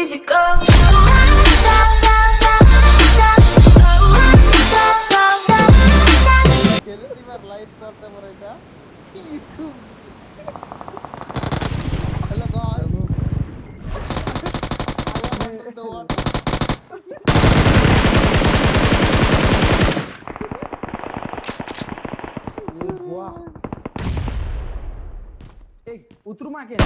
easy go. খেলে দিবার live করতে পারে এটা YouTube hello guys I am under the water ये बुआ उतरू माके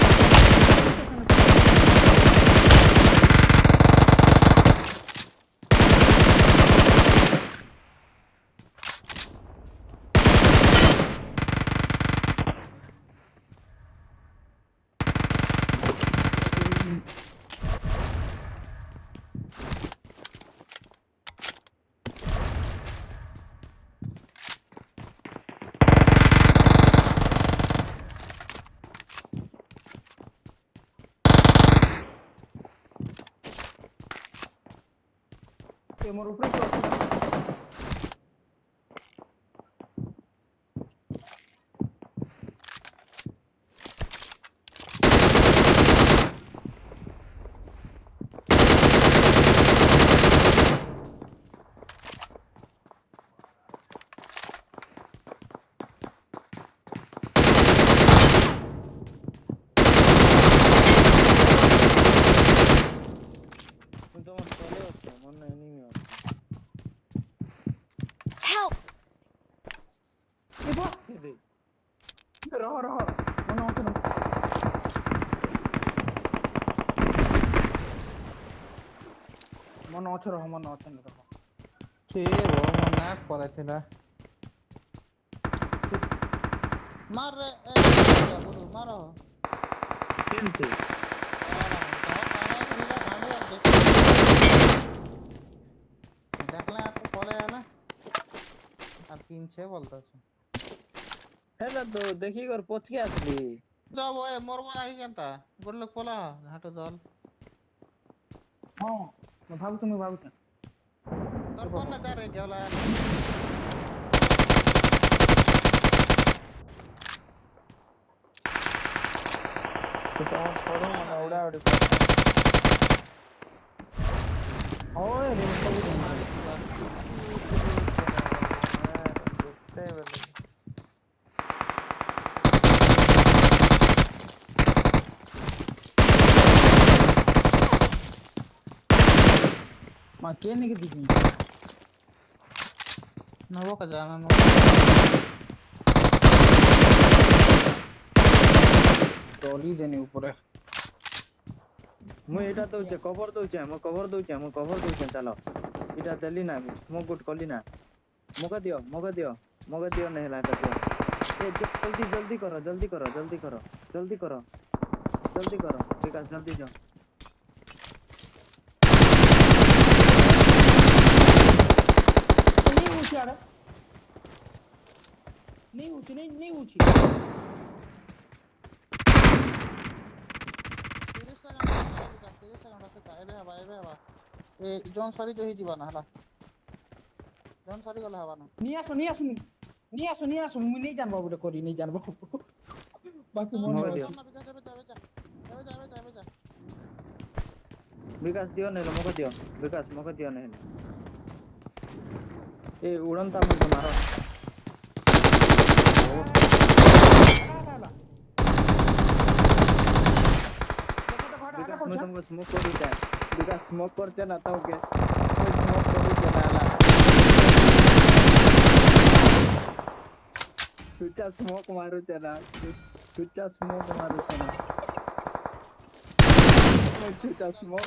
मोर ऊपर तो Help! ये बुआ रहो रहो मनो तो मनो अच्छा रहो मनो अच्छा नहीं रहो ঠিক ও মনে পড়েছিল মার রে বলু মারো কিন্তু দেখলে আপনি বলে না আর কিনছে বলতেছে হেলা তো দেখি কর পথকে আসলি যাব এ মরব নাকি কেনতা গড়লে পলা হাঁটু দল हां मैं भागू তোর কোন না যা রে গেলা তো তোমার ফটো মানে ওড়া ওড়ি ओए रे सब দেখতে বলে मां के नहीं की दी নবো কা জানা নো टोली देने ऊपर है ମୁଁ ଏଇଟା ଦଉଛେ କଭର ଦଉଛେ ମୁଁ କଭର ଦଉଛେ ଚାଲ ଏଇଟା ଦେଲି ନା ମୁଁ ଗୁଟ କଲି ନା ମକା ଦିଅ नहीं ହେଲା ଏଟା ଦିଅ ए जल्दी करो विकास जल्दी जाओ नहीं ऊंची आड़ा नहीं ऊंची 30 সেকেন্ড আছে কাইবে হবা এ জন সরি তো হিজিবা না হলা জন সরি গলা হবা না नहीं आसो मुझे नहीं जानबो बड़े करी नहीं जानबो बाकी मन मगर में दियो। যাবে विकास दियो नहीं मका दियो विकास मका दियो नहीं ए उड़नता मुझे मारो विकास मैं तुमको स्मोक कर दूं विकास स्मोक करते ना तो के स्मोक कर दूं ना छुट्टा स्मोक मारू चला छुट्टा स्मोक मारू चला छुट्टा स्मोक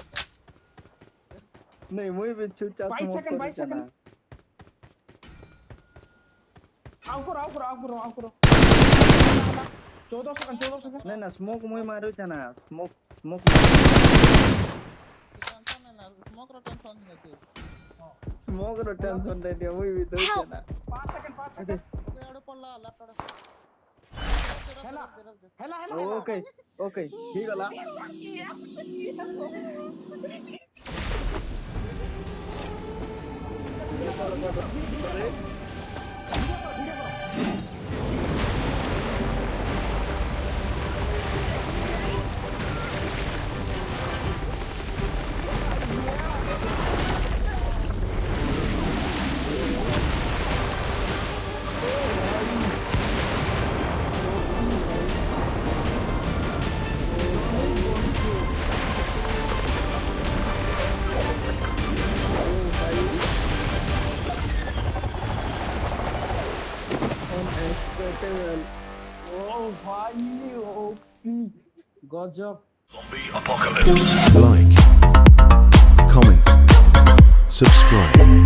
नहीं मुझे भी छुट्टा 22 स्मोक सेकंड करू चला आओ करो 14 सेकंड नहीं ना स्मोक मुझे मारू चला स्मोक টেনশন না স্মোক র টেনশন নেই स्मोक रो टेंशन नहीं दिया मुझे भी दो चला 5 सेकंड ওকে আড়ে পড়লা ল্যাপটপ हेला ओके ठीक है টেবিল ও ভাই ওপি গজব Like, comment, subscribe.